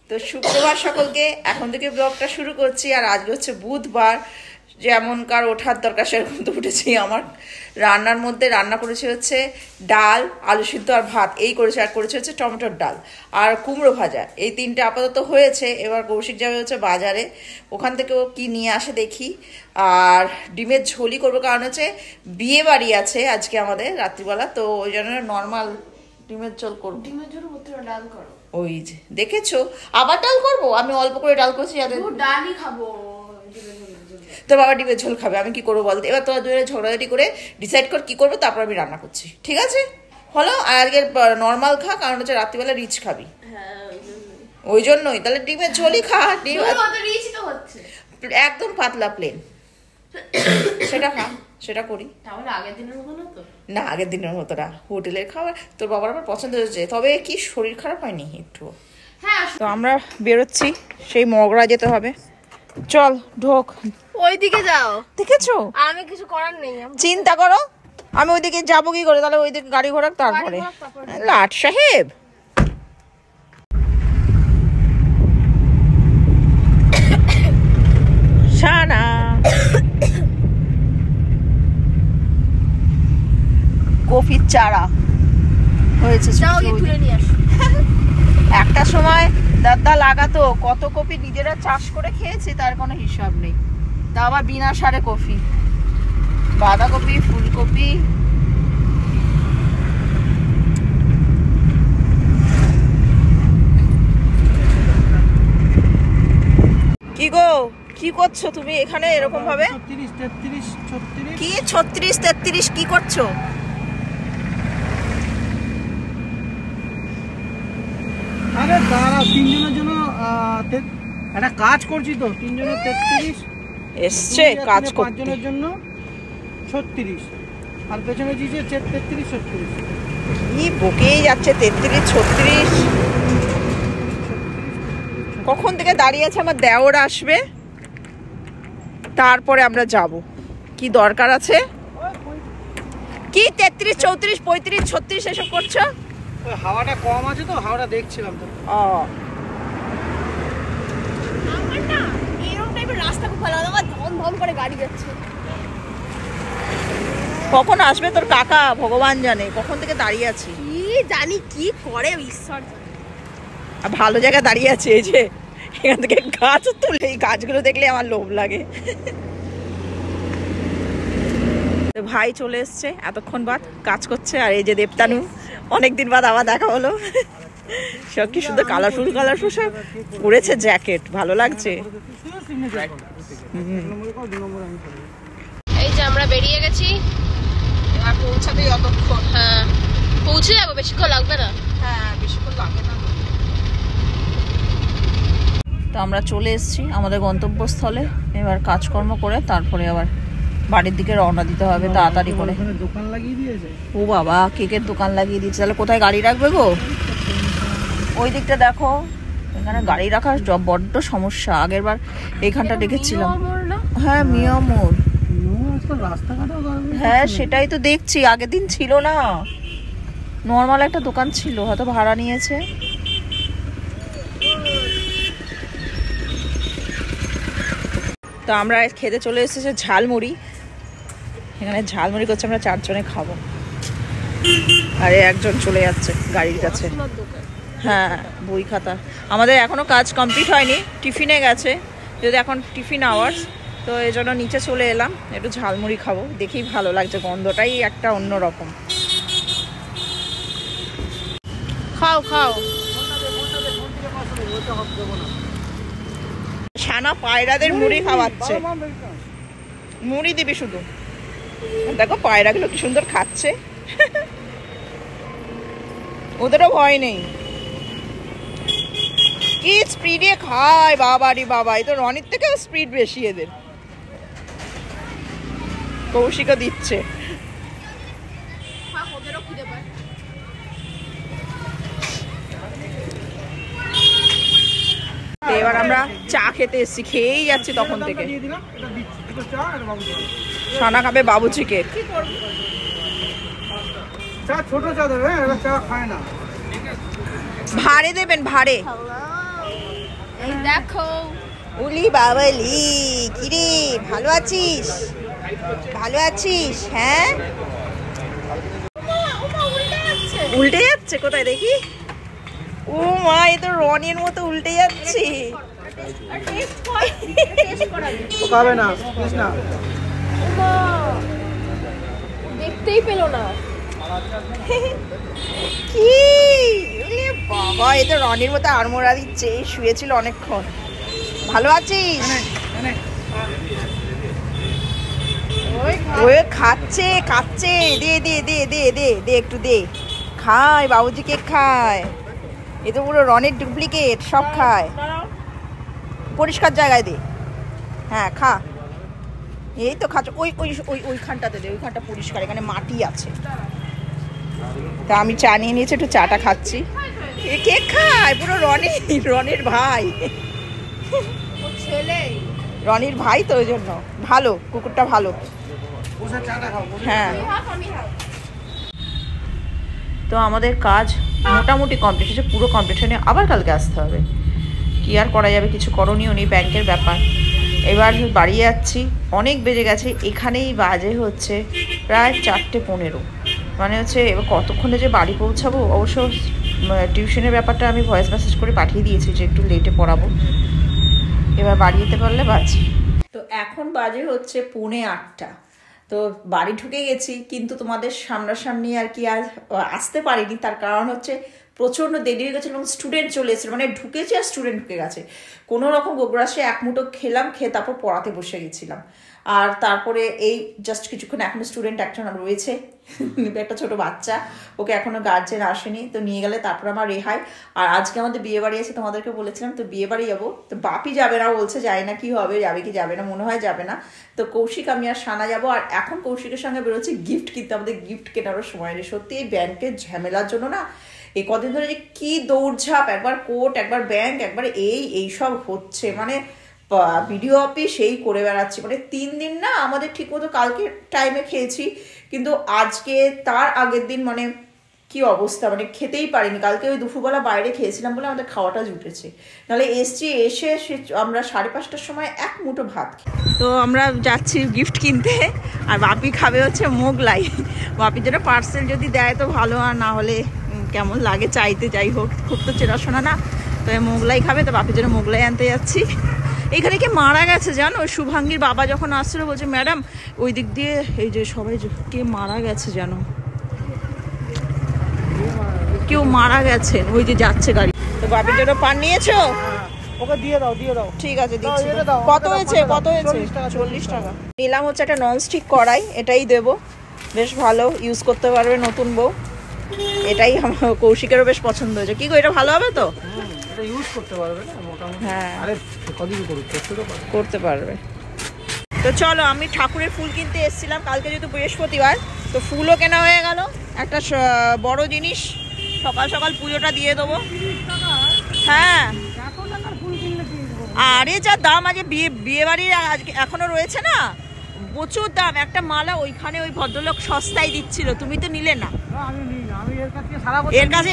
তো শুক্রবার সকলকে এখন থেকে ব্লগটা শুরু করছি। আর আজকে হচ্ছে বুধবার, যেমনকার ওঠার দরকার সেরকম তো উঠেছি। আমার রান্নার মধ্যে রান্না করেছে হচ্ছে ডাল, আলু সিদ্ধ আর ভাত, এই করেছে। আর করেছে হচ্ছে টমেটোর ডাল আর কুমড়ো ভাজা, এই তিনটে আপাতত হয়েছে। এবার কৌশিক যাবে হচ্ছে বাজারে, ওখান থেকে ও কি নিয়ে আসে দেখি। আর ডিমের ঝোলই করবো, কারণ হচ্ছে বিয়ে বাড়ি আছে আজকে আমাদের রাত্রিবেলা, তো ওই জন্য নর্মাল ডিমের ঝোল করবো। ডিমের ঝোল করতে ডাল করো, ওই যে দেখেছো, আবার ডাল করবো। আমি অল্প করে ডাল করছি যাতে ডালই খাবো। তো বাবা ডিমের ঝোল খাবে, আমি কি করবো বলতে। এবার তোরা দুজনে ঝগড়াঝাটি করে ডিসাইড কর কি করবো, তারপর আমি রান্না করছি, ঠিক আছে? হলো। আর আজকে নর্মাল খা, কারণ হচ্ছে রাত্রিবেলা রিচ খাবি। ওই জন্যই তাহলে ডিমের ঝোলই খা। ডিম একদম পাতলা প্লেন, সেটা খা, সেটা করি। না, আগের দিনের মতো না, হোটেলের খাবার। তোর বাবার আবার পছন্দ হয়েছে, তবে কি শরীর খারাপ হয়নি একটু? তো আমরা বেরোচ্ছি, সেই মগরা যেতে হবে। চল ঢোক, ওইদিকে যাও। দেখেছো, আমি কিছু করার নেই। চিন্তা করো আমি ওইদিকে যাবো কি করে? তাহলে ওইদিকে গাড়ি ঘোড়া, তারপরে লাট সাহেব। শানা কফির চারা হয়েছে, একটা সময় দাদা লাগাতো, কত কপি নিজেরা চাষ করে খেয়েছে তার কোনো হিসাব নেই। তা আবার বিনা সারে কফি, বাঁধাকপি, ফুলকপি। কি গো, কি করছো তুমি এখানে এরকম ভাবে? কি 36-33 কি করছো? আরে দাঁড়াও, তিনজনের জন্য একটা কাজ করছি তো। তিনজনের 33 এসছে কাজ করতে, পাঁচজনের জন্য 36, আর পেছনে দিয়েছে 33-36। কি বকেই যাচ্ছে 33-36। কখন থেকে দাঁড়িয়ে আছে, আমার দেওর আসবে তারপরে আমরা যাব। কি দরকার আছে? কি 33-34-35-36 এসব করছো? হাওয়াটা কম আছে তো, হাওয়াটা দেখছিলাম তো। আমার না এরকম টাইপের রাস্তা খুব ভালো লাগে, আমার ধম ধম করে গাড়ি যাচ্ছে। কখন আসবে তোর কাকা ভগবান জানে, কখন থেকে দাঁড়িয়ে আছি। কি জানি কি করে ঈশ্বর জানে। আর ভালো জায়গায় দাঁড়িয়ে আছে, এই যে এখান থেকে গাছ তুলে, এই গাছগুলো দেখলে আমার লোভ লাগে। ভাই চলে এসছে এতক্ষণ বাদ, কাজ করছে। আর এই যে দেবতানু, অনেকদিন বাদ আবার দেখা হলো। সব কি সুন্দর কালারফুল কালারফুল সব পরেছে, জ্যাকেট ভালো লাগছে। এই যে আমরা বেরিয়ে গেছি, আর পৌঁছাতে যতক্ষণ। হ্যাঁ পৌঁছে যাবো, বেশিক্ষণ লাগবে না। হ্যাঁ বেশিক্ষণ লাগে না। তো আমরা চলে এসেছি আমাদের গন্তব্যস্থলে। এবার কাজকর্ম করে তারপরে আবার বাড়ির দিকে রওনা দিতে হবে তাড়াতাড়ি করে। দোকান লাগিয়ে দিয়েছে। ও বাবা, কেকের দোকান লাগিয়ে দিয়েছে। তাহলে কোথায় গাড়ি রাখবে গো? ওই দিকটা দেখো, এখানে গাড়ি রাখার বড্ড সমস্যা। আগের বার এইখানটা দেখেছিলাম। হ্যাঁ মিয়া মোড়, হ্যাঁ সেটাই তো দেখছি। আগের দিন ছিল না, নর্মাল একটা দোকান ছিল, হয়তো ভাড়া নিয়েছে। তো আমরা খেতে চলে এসেছি ঝালমুড়ি। এখানে ঝালমুড়ি করছে, আমরা 4 জনে খাবো। আরে একজন চলে যাচ্ছে গাড়ির কাছে। হ্যাঁ বই খাতা, আমাদের এখনো কাজ কমপ্লিট হয়নি, টিফিনে গেছে, যদি এখন টিফিন আওয়ার্স, তো এই জন্য নিচে চলে এলাম একটু ঝালমুড়ি খাবো। দেখেই ভালো লাগছে, গন্ধটাই একটা অন্য রকম। খাও খাও। ছানা পায়রাদের মুড়ি খাওয়াচ্ছে, মুড়ি দিবি শুধু। দেখো পায়রাগুলো কি সুন্দর খাচ্ছে, ওদেরও ভয় নেই। কি স্পিডে খায় বাবারি বাবা, এই তো রনির থেকে স্পিড বেশি এদের। কৌশিকও দিচ্ছে। এবার আমরা চা খেতে এসেছি, খেয়েই যাচ্ছি তখন থেকে। সানা খাবে বাবুচি কেক। ছোট চা দেবে, চা খায় না। ভাড়ে দেবেন, ভাড়ে। এই দেখো উলি বাবালি, কিরে ভালো আছিস? ভালো আছিস? হ্যাঁ উল্টে যাচ্ছে কোথায় দেখি। ও মা, এ তো রনির মতো উল্টে যাচ্ছে। খাবে না না, দেখতেই পেলো না। কি বাবা, এ তো রনির মতো আড়মোড়া দিচ্ছে। শুয়েছিল অনেকক্ষণ। ভালো আছিস? ওই খাচ্ছে খাচ্ছে, দে দে দে দে দে দে একটু দে, খায় বাবুজি কেক খায়। এ তো পুরো রনির ডুপ্লিকেট, সব খায়। পরিষ্কার জায়গায় দে, হ্যাঁ খা। এই তো খাচ্ছে। ওই ওই ওই ওইখানটাতে দে, ওইখানটা পরিষ্কার, এখানে মাটি আছে। তা আমি চা নিয়ে নিয়েছি, একটু চাটা খাচ্ছি। এ কেক খায় পুরো রনির ভাই, ছেলে রনির ভাই, তো ওই জন্য ভালো, কুকুরটা ভালো। হ্যাঁ, তো আমাদের কাজ মোটামুটি কমপ্লিট হয়েছে, পুরো কমপ্লিট হয়নি। আবার কালকে আসতে হবে, কি আর করা যাবে, কিছু করণীয় নেই, ব্যাংকের ব্যাপার। এবার বাড়ি যাচ্ছি, অনেক বেজে গেছে। এখানেই বাজে হচ্ছে প্রায় 4:15, মানে হচ্ছে এবার কতক্ষণে যে বাড়ি পৌঁছাবো। অবশ্য টিউশনের ব্যাপারটা আমি ভয়েস মেসেজ করে পাঠিয়ে দিয়েছি যে একটু লেটে পড়াবো, এবার বাড়ি যেতে পারলে বাঁচি। তো এখন বাজে হচ্ছে 7:45। তো বাড়ি ঢুকে গেছি, কিন্তু তোমাদের সামনাসামনি আর কি আজ আসতে পারিনি। তার কারণ হচ্ছে প্রচণ্ড দেরি হয়ে গেছিলো এবং স্টুডেন্ট চলে এসেছিলো, মানে ঢুকেছে আর স্টুডেন্ট ঢুকে গেছে। কোনো রকম গোগ্রাসে এক মুঠো খেলাম, খেয়ে তারপর পড়াতে বসে গেছিলাম। আর তারপরে এই জাস্ট কিছুক্ষণ এখনো স্টুডেন্ট একটা রয়েছে, একটা ছোট বাচ্চা, ওকে এখনো গার্জেন আসেনি, তো নিয়ে গেলে তারপর আমার রেহাই। আর আজকে আমাদের বিয়ে বাড়ি আছে, তোমাদেরকে বলেছিলাম, তো বিয়ে বাড়ি যাবো। তো বাপি যাবে না বলছে, যায় না, কি হবে, যাবে কি যাবে না, মনে হয় যাবে না। তো কৌশিক, আমি আর সানা যাবো। আর এখন কৌশিকের সঙ্গে বেরোচ্ছে গিফট কিনতে, আমাদের গিফট কেনারও সময় নেই। সত্যি এই ব্যাংকের ঝামেলার জন্য না এই কদিন ধরে যে কি দৌড়ঝাঁপ, একবার কোর্ট, একবার ব্যাংক, একবার এইসব হচ্ছে, মানে ভিডিও অফিস সেই করে বেড়াচ্ছি। মানে 3 দিন না আমাদের ঠিকমতো কালকে টাইমে খেয়েছি, কিন্তু আজকে তার আগের দিন মানে কি অবস্থা, মানে খেতেই পারিনি। কালকে ওই দুপুরবেলা বাইরে খেয়েছিলাম বলে আমাদের খাওয়াটা জুটেছে, নাহলে এসে আমরা 5:30টার সময় এক মুঠো ভাত খাই। তো আমরা যাচ্ছি গিফট কিনতে, আর বাপি খাবে হচ্ছে মোগলাই। বাপির জন্য পার্সেল যদি দেয় তো ভালো, আর না হলে কেমন লাগে চাইতে। যাই হোক, খুব তো চেনাশোনা না, তো মোগলাই খাবে, তো বাপির জন্য মোগলাই আনতে যাচ্ছি। এখানে কে মারা গেছে জানো, ওই শুভাঙ্গীর বাবা যখন আসছিল বলছে ম্যাডাম ওই দিক দিয়ে এই যে সবাই কে মারা গেছে জানো, কেউ মারা গেছে, ওই যে যাচ্ছে গাড়ি। তো বাপির জন্য পান নিয়েছো? ওকে দিয়ে দাও দিয়ে দাও। ঠিক আছে দিচ্ছি। কত হয়েছে? 40 টাকা নিলাম। হচ্ছে একটা ননস্টিক কড়াই, এটাই দেবো, বেশ ভালো, ইউজ করতে পারবে নতুন বউ। এটাই আমার কৌশিকেরও বেশ পছন্দ হয়েছে। কি গো, এটা ভালো হবে তো? এটা ইউজ করতে পারবে না মোটামুটি। হ্যাঁ, আরে কদিন করতে পারবে। তো চলো, আমি ঠাকুরের ফুল কিনতে এসেছিলাম কালকে, যেহেতু বৃহস্পতিবার, তো ফুলও কেনা হয়ে গেল। একটা বড় জিনিস, সকাল সকাল পুজোটা দিয়ে দেবো। হ্যাঁ, আরে যা দাম, আজ বিয়ে বাড়ির আজকে এখনো রয়েছে না, প্রচুর দাম। একটা মালা ওইখানে ওই ভদ্রলোক সস্তায় দিচ্ছিল, তুমি তো নিলে না। এর কাছে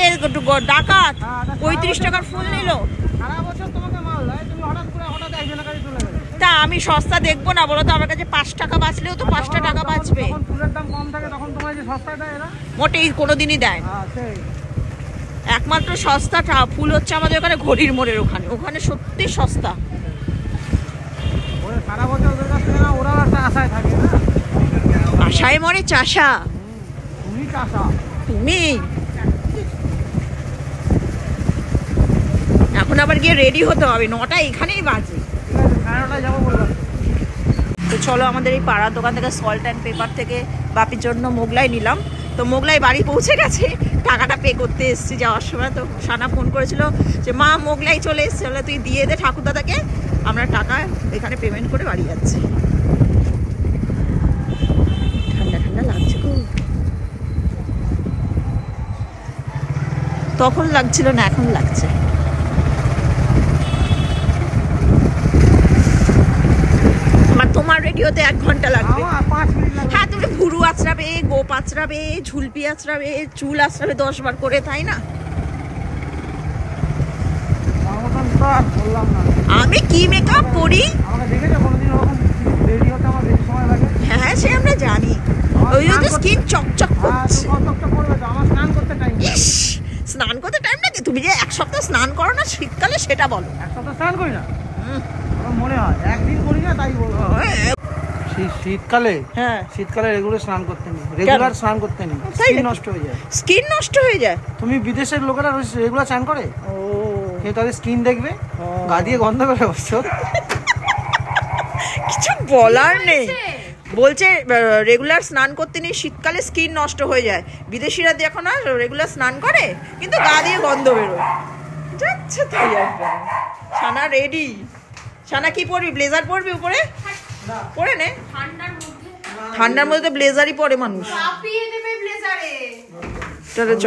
ডাকাত 35 টাকার ফুল নিল। তা আমি সস্তা দেখবো না বলো তো? আমার কাছে 5 টাকা বাঁচলেও তো 5টা টাকা বাঁচবে। মোটেই কোনোদিনই দেয় না। একমাত্র সস্তা ফুল হচ্ছে আমাদের ওখানে ঘড়ির মোড়ের ওখানে, ওখানে সত্যি সস্তা। আশায় মরে চাষা, তুমি এখন আবার গিয়ে রেডি হতে হবে, 9টা এখানেই বাজে। তো চলো, আমাদের এই পাড়ার দোকান থেকে সল্ট অ্যান্ড পেপার থেকে বাপির জন্য মোগলাই নিলাম। তো মোগলাই বাড়ি পৌঁছে গেছে, টাকাটা পে করতে এসেছি যাওয়ার সময়। তো সানা ফোন করেছিল যে মা মোগলাই চলে এসছে, বলে তুই দিয়ে দে ঠাকুরদাদাকে, আমরা টাকা এখানে পেমেন্ট করে বাড়ি যাচ্ছি। ঠান্ডা ঠান্ডা লাগছে খুব, তখন লাগছিল না, এখন লাগছে। তোমার রেডিওতে 1 ঘন্টা লাগবে। হ্যাঁ, তুমি ভুরু আঁচড়াবে, গোপ আঁচড়াবে, ঝুলপি আঁচড়াবে, চুল আঁচড়াবে 10 বার করে, তাই না? বললাম না। আমি কি মেকআপ করি? আমাকে দেখেছো কোনোদিন ওরকম রেডি হতে আমার বেশি সময় লাগে? হ্যাঁ সে আমরা জানি, ওই জন্য স্কিন চকচক করছে। কতটা করবে তো, আমার স্নান করতে টাইম। ইস, স্নান করতে টাইম লাগে? তুমি যে এক সপ্তাহ স্নান করো না শীতকালে সেটা বলো। এক সপ্তাহ স্নান করি না, আমার মনে হয় একদিন করি না, তাই বলবো। শীতকালে, হ্যাঁ শীতকালে রেগুলার স্নান করতে নেই, রেগুলার স্নান করতে নেই, স্কিন নষ্ট হয়ে যায়। স্কিন নষ্ট হয়ে যায়? তুমি বিদেশের লোকেরা রেগুলার স্নান করে, ও কেউ তাদের স্কিন দেখবে গা দিয়ে গন্ধ বেরোবে অবশ্য। কিছু বলার নেই, বলছে রেগুলার স্নান করতে নেই, শীতকালে স্কিন নষ্ট হয়ে যায়। বিদেশিরা দেখো না রেগুলার স্নান করে কিন্তু গা দিয়ে গন্ধ বেরোয়। যাচ্ছে তাই একদম। ছানা রেডি। ছানা কি পরবি? ব্লেজার পরবি উপরে? পরে নে, ঠান্ডার মধ্যে তো ব্লেজারই পরে মানুষ। চলে চ।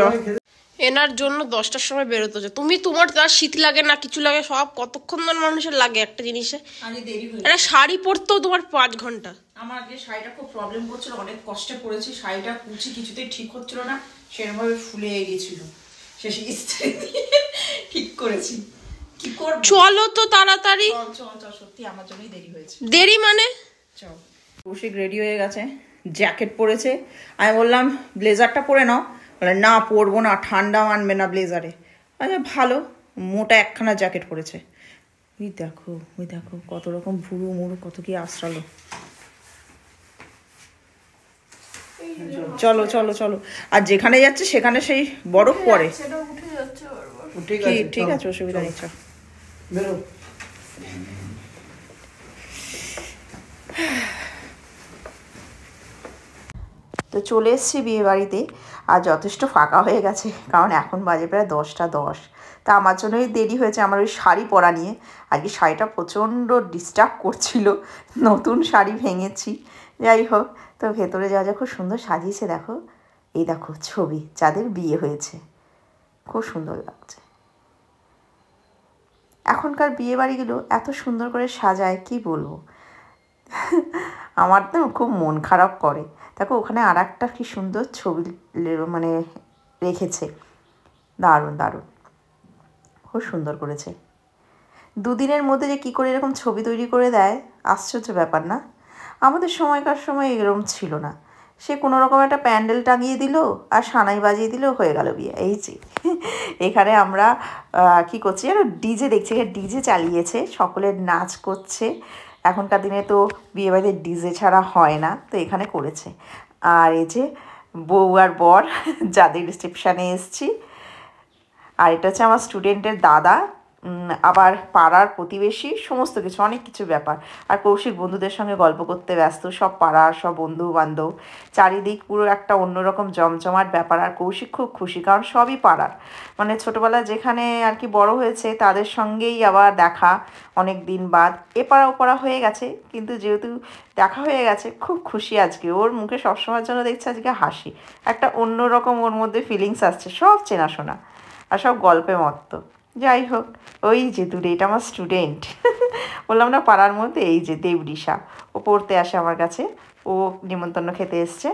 এনার জন্য 10টার সময় বেরোতে হচ্ছে। তুমি তোমার তার শীত লাগে না কিছু লাগে, সব কতক্ষণ ধরে মানুষের লাগে একটা জিনিসে। একটা শাড়ি পরতেও তোমার 5 ঘন্টা। আমার আজকে শাড়িটা খুব প্রবলেম করছিল, অনেক কষ্টে পড়েছি। শাড়িটা কুচি কিছুতেই ঠিক হচ্ছিল না, সেরকমভাবে ফুলে গেছিল। শেষে ইস্ত্রি দিয়ে ঠিক করেছি। কি করব? চলো তো তাড়াতাড়ি। চল চল চল, সত্যি আমার জন্যই দেরি হয়েছে। দেরি মানে? চল। কৌশিক রেডি হয়ে গেছে, জ্যাকেট পরেছে। আমি বললাম ব্লেজারটা পরে নাও, বলে না পরবো না, ঠান্ডা মানবে না ব্লেজারে। আচ্ছা ভালো, মোটা একখানা জ্যাকেট পরেছে। ওই দেখো ওই দেখো কত রকম ভুরু মুরু কত কি আশ্রালো। চলো চলো চলো। আর যেখানে যাচ্ছে সেখানে সেই বরফ পড়ে। ঠিক আছে, অসুবিধা নেই। চল বেরো। তো চলে এসেছি বিয়ে বাড়িতে, আর যথেষ্ট ফাঁকা হয়ে গেছে, কারণ এখন বাজে প্রায় 10টা 10। তা আমার জন্যই দেরি হয়েছে আমার ওই শাড়ি পরা নিয়ে। আজকে শাড়িটা প্রচণ্ড ডিস্টার্ব করছিল, নতুন শাড়ি ভেঙেছি। যাই হোক, তো ভেতরে যা যা খুব সুন্দর সাজিয়েছে দেখো। এই দেখো ছবি, যাদের বিয়ে হয়েছে, খুব সুন্দর লাগছে। এখনকার বিয়ে বাড়িগুলো এত সুন্দর করে সাজায় কি বলবো। আমার তো খুব মন খারাপ করে। দেখো ওখানে আর একটা কি সুন্দর ছবি মানে রেখেছে, দারুণ দারুণ, খুব সুন্দর করেছে। দুদিনের মধ্যে যে কী করে এরকম ছবি তৈরি করে দেয়, আশ্চর্য ব্যাপার না? আমাদের সময়কার সময় এরকম ছিল না। সে কোনো রকম একটা প্যান্ডেল টাঙিয়ে দিল আর সানাই বাজিয়ে দিল, হয়ে গেল বিয়ে। এই যে এখানে আমরা কি করছি আর ডিজে দেখছি, ডিজে চালিয়েছে, সকলের নাচ করছে। এখনকার দিনে তো বিয়েবাড়িতে ডিজে ছাড়া হয় না, তো এখানে করেছে। আর এই যে বউ আর বর যাদের রিসেপশানে এসছি, আর এটা হচ্ছে আমার স্টুডেন্টের দাদা, আবার পাড়ার প্রতিবেশী, সমস্ত কিছু, অনেক কিছু ব্যাপার। আর কৌশিক বন্ধুদের সঙ্গে গল্প করতে ব্যস্ত, সব পাড়ার সব বন্ধু বান্ধব, চারিদিক পুরো একটা অন্যরকম জমজমাট ব্যাপার। আর কৌশিক খুব খুশি, কারণ সবই পাড়ার, মানে ছোটোবেলায় যেখানে আর কি বড় হয়েছে তাদের সঙ্গেই আবার দেখা, অনেক দিন বাদ এপাড়া ওপাড়া হয়ে গেছে, কিন্তু যেহেতু দেখা হয়ে গেছে খুব খুশি আজকে। ওর মুখে সবসময়ের জন্য দেখছে আজকে হাসি, একটা অন্যরকম ওর মধ্যে ফিলিংস আসছে, সব চেনাশোনা আর সব গল্পে মত্ত। যাই হোক, ওই যে দূরে এটা আমার স্টুডেন্ট, বললাম না পাড়ার মধ্যে, এই যে দেবরিশা, ও পড়তে আসে আমার কাছে, ও নিমন্ত্রণ খেতে এসছে।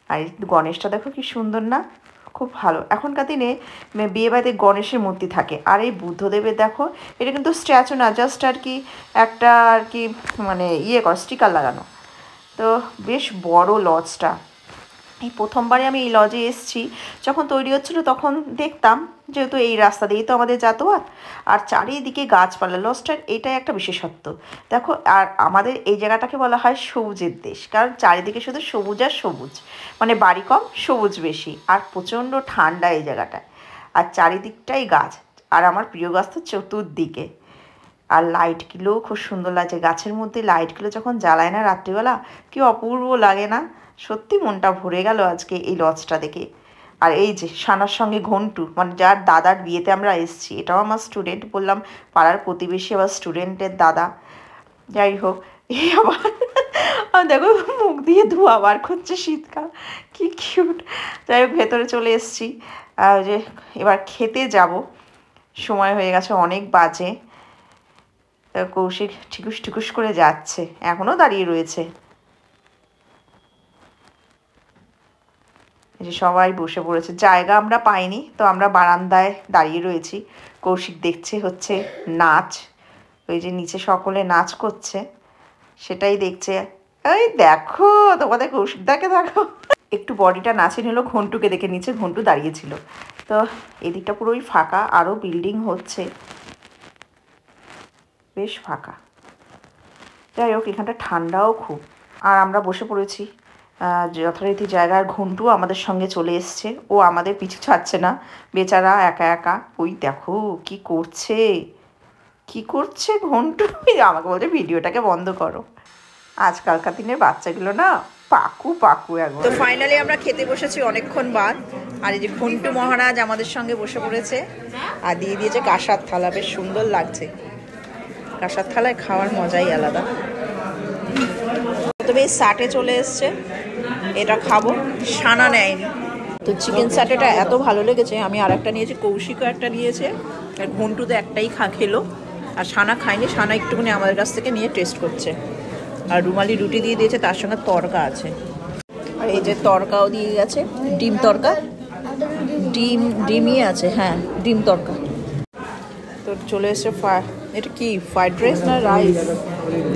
আর এই গণেশটা দেখো কি সুন্দর না, খুব ভালো। এখনকার দিনে বিয়েবাড়িতে গণেশের মূর্তি থাকে, আর এই বুদ্ধদেবের দেখো, এটা কিন্তু স্ট্যাচু না, জাস্ট আর কি একটা আর কি মানে স্টিকার লাগানো। তো বেশ বড় লজটা। এই প্রথমবারে আমি এই লজে এসেছি, যখন তৈরি হচ্ছিলো তখন দেখতাম, যেহেতু এই রাস্তা দিয়েই তো আমাদের যাতায়াত, আর চারিদিকে গাছপালা। লজটার এটাই একটা বিশেষত্ব দেখো। আর আমাদের এই জায়গাটাকে বলা হয় সবুজের দেশ, কারণ চারিদিকে শুধু সবুজ আর সবুজ, মানে বাড়ি কম, সবুজ বেশি, আর প্রচণ্ড ঠান্ডা এই জায়গাটায়, আর চারিদিকটাই গাছ। আর আমার প্রিয় গাছ তো চতুর্দিকে। আর লাইটগুলোও খুব সুন্দর লাগছে, গাছের মধ্যে লাইটগুলো যখন জ্বালায় না রাত্রিবেলা, কি অপূর্ব লাগে না? সত্যি মনটা ভরে গেল আজকে এই লজটা দেখে। আর এই যে সানার সঙ্গে ঘন্টু, মানে যার দাদার বিয়েতে আমরা এসেছি, এটাও আমার স্টুডেন্ট, বললাম পাড়ার প্রতিবেশী, আবার স্টুডেন্টের দাদা। যাই হোক, এই আবার দেখো মুখ দিয়ে ধোঁয়া বার করছে, শীতকাল, কি কিউট। যাই হোক, ভেতরে চলে এসেছি, যে এবার খেতে যাব, সময় হয়ে গেছে, অনেক বাজে। কৌশিক ঠিকুস ঠিকুস করে যাচ্ছে, এখনও দাঁড়িয়ে রয়েছে। যে সবাই বসে পড়েছে, জায়গা আমরা পাইনি, তো আমরা বারান্দায় দাঁড়িয়ে রয়েছি। কৌশিক দেখছে হচ্ছে নাচ, ওই যে নিচে সকলে নাচ করছে সেটাই দেখছে। এই দেখো তোমাদের কৌশিকদাকে দেখো, একটু বডিটা নাচে নিল, ঘন্টুকে দেখে নিচে, ঘন্টু দাঁড়িয়েছিল। তো এদিকটা পুরোই ফাঁকা, আরও বিল্ডিং হচ্ছে, বেশ ফাঁকা। যাই হোক এখানটা ঠান্ডাও খুব, আর আমরা বসে পড়েছি যথারীতি জায়গায়। ঘন্টু আমাদের সঙ্গে চলে এসছে, ও আমাদের পিছু ছাড়ছে না বেচারা, একা একা। ওই দেখো কি করছে, কি করছে ঘন্টু, আমাকে বলছে ভিডিওটাকে বন্ধ করো। আজকালকার দিনের বাচ্চাগুলো না পাকু পাকু একদম। তো ফাইনালি আমরা খেতে বসেছি অনেকক্ষণ বাদ, আর এই যে ঘন্টু মহারাজ আমাদের সঙ্গে বসে পড়েছে আর দিয়ে দিয়েছে কাঁসার থালা, বেশ সুন্দর লাগছে। কাঁসার থালায় খাওয়ার মজাই আলাদা। তবে এই সাটে চলে এসছে, এটা খাবো, সানা নেয়নি। তো চিকেন সাটেটা এত ভালো লেগেছে, আমি আর একটা নিয়েছি, কৌশিকও একটা নিয়েছে, আর ঘন্টু তো একটাই খেলো, আর সানা খায়নি। সানা একটুখানি আমাদের কাছ থেকে নিয়ে টেস্ট করছে। আর রুমালি রুটি দিয়ে দিয়েছে, তার সঙ্গে তড়কা আছে, আর এই যে তড়কাও দিয়ে গেছে, ডিম তড়কা, ডিমই আছে, হ্যাঁ ডিম তড়কা। তো চলে এসছে এটা কি ফ্রাইড রাইস না রাইস,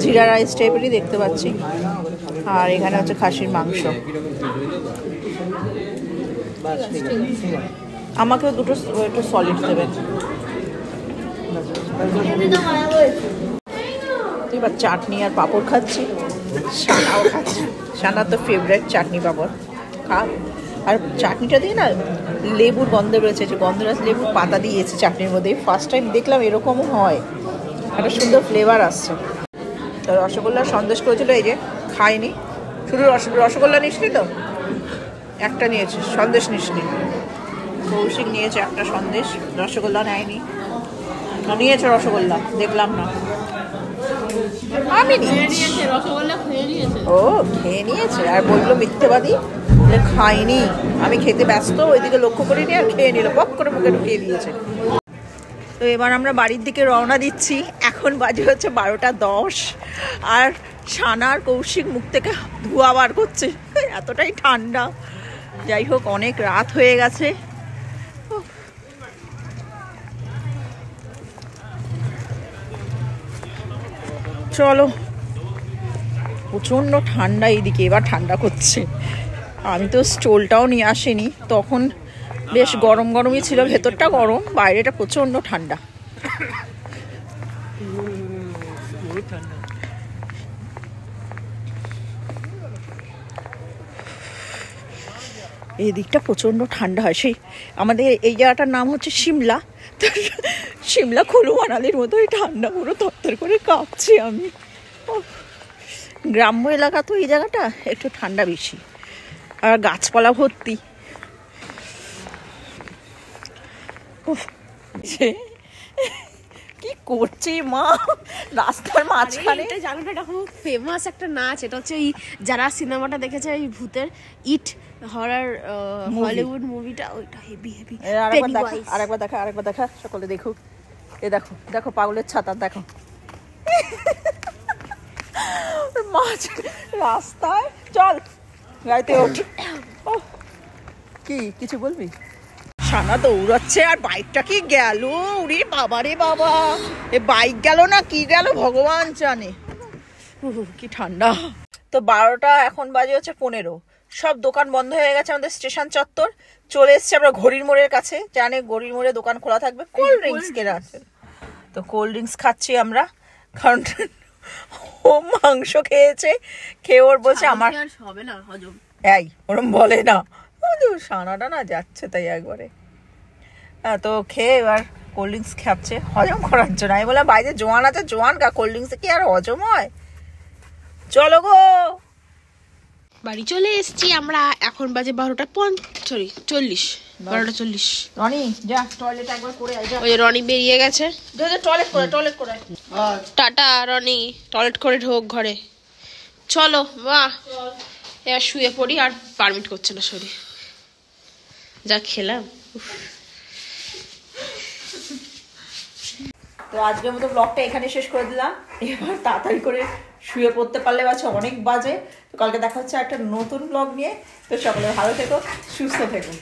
জিরা রাইস টাইপেরই দেখতে পাচ্ছি। আর এখানে হচ্ছে খাসির মাংস। আমাকেও দুটো একটু সলিড দেবেন। এবার চাটনি আর পাঁপড় খাচ্ছি, সানাও খাচ্ছি। সানার তো ফেভারিট চাটনি পাঁপড়, খা। আর চাটনিটা দিয়ে না লেবুর গন্ধ রয়েছে, যে গন্ধরাজ লেবুর পাতা দিয়েছে চাটনির মধ্যে। ফার্স্ট টাইম দেখলাম এরকমও হয়, একটা সুন্দর ফ্লেভার আসছে। তো রসগোল্লার সন্দেশ করেছিল, এই যে খাইনি, শুধু রসগোল্লা নিসনি তো, একটা নিয়েছে, সন্দেশ নিসনি। কৌশিক নিয়েছে একটা সন্দেশ, রসগোল্লা নেয়নি। নিয়েছে রসগোল্লা, দেখলাম না, আমি নিয়েছি। ও খেয়ে নিয়েছে আর বললো মিথ্যেবাদী, খাইনি, আমি খেতে ব্যস্ত, ওইদিকে লক্ষ্য করিনি, আর খেয়ে নিল, পপ করে মুখে ঢুকিয়ে দিয়েছে। তো এবার আমরা বাড়ির দিকে রওনা দিচ্ছি। এখন বাজে হচ্ছে 12:10, আর সানার কৌশিক মুখ থেকে ধোঁয়া বার করছে, এতটাই ঠান্ডা। যাই হোক অনেক রাত হয়ে গেছে। চলো, প্রচণ্ড ঠান্ডা এইদিকে, এবার ঠান্ডা করছে। আমি তো স্টোলটাও নিয়ে আসিনি, তখন বেশ গরম গরমই ছিল, ভেতরটা গরম, বাইরেটা প্রচণ্ড ঠান্ডা। এই দিকটা প্রচণ্ড ঠান্ডা হয়। সেই আমাদের এই জায়গাটার নাম হচ্ছে সিমলা, তো সিমলা কুলু মানালির মতোই ঠান্ডা, পুরো তরতর করে কাঁপছি আমি। গ্রাম্য এলাকা তো এই জায়গাটা একটু ঠান্ডা বেশি, আর গাছপালা ভর্তি। কি করছে মা রাস্তার মাঝখানে? জানো না, এটা খুব ফেমাস একটা নাচ। এটা হচ্ছে ওই যারা সিনেমাটা দেখেছে, ওই ভূতের ইট হরার হলিউড মুভিটা, ওইটা হেভি হেভি। আরেকবার দেখা সকলে দেখুক। এ দেখো দেখো পাগলের ছাতা, দেখো মাঝ রাস্তায়। চল গাড়িতে ওঠ। কি কিছু বলবি? সানা দৌড়াচ্ছে, আর বাইকটা কি গেল, উড়ি বাবা রে বাবা, এ বাইক গেল না কি গেল ভগবান জানে। কি ঠান্ডা। তো 12টা এখন বাজে হচ্ছে 15, সব দোকান বন্ধ হয়ে গেছে আমাদের স্টেশন চত্বর। চলে এসছে আমরা ঘড়ির মোড়ের কাছে, জানে ঘড়ির মোড়ে দোকান খোলা থাকবে, কোল্ড ড্রিঙ্কস কেনা আছে। তো কোল্ড ড্রিঙ্কস খাচ্ছি আমরা, কারণ ও মাংস খেয়েছে, খেয়ে ওর বলছে আমার হবে না হজম, এই ওরম বলে না, সানাটা না যাচ্ছে তাই একবারে। তো খেয়ে এবার কোল্ড ড্রিঙ্কস খাচ্ছে হজম করার জন্য। আমি বললাম বাইরে জোয়ান আছে, জোয়ান গা, কোল্ড ড্রিঙ্কসে কি আর হজম হয়? চলো গো। বাড়ি চলে এসেছি আমরা, এখন বাজে 12:40। রনি যা টয়লেট একবার করে আয়। ওই রনি বেরিয়ে গেছে, টয়লেট করে। টাটা রনি, টয়লেট করে ঢোক ঘরে। চলো বাহ, এবার শুয়ে পড়ি, আর পারমিট করছে না শরীর, যা খেলাম। তো আজকের মতো ব্লগটা এখানে শেষ করে দিলাম। এবার তাড়াতাড়ি করে শুয়ে পড়তে পারলে অনেক বাজে। তো কালকে দেখা হচ্ছে একটা নতুন ব্লগ নিয়ে। তো সকলে ভালো থেকো, সুস্থ থেকো।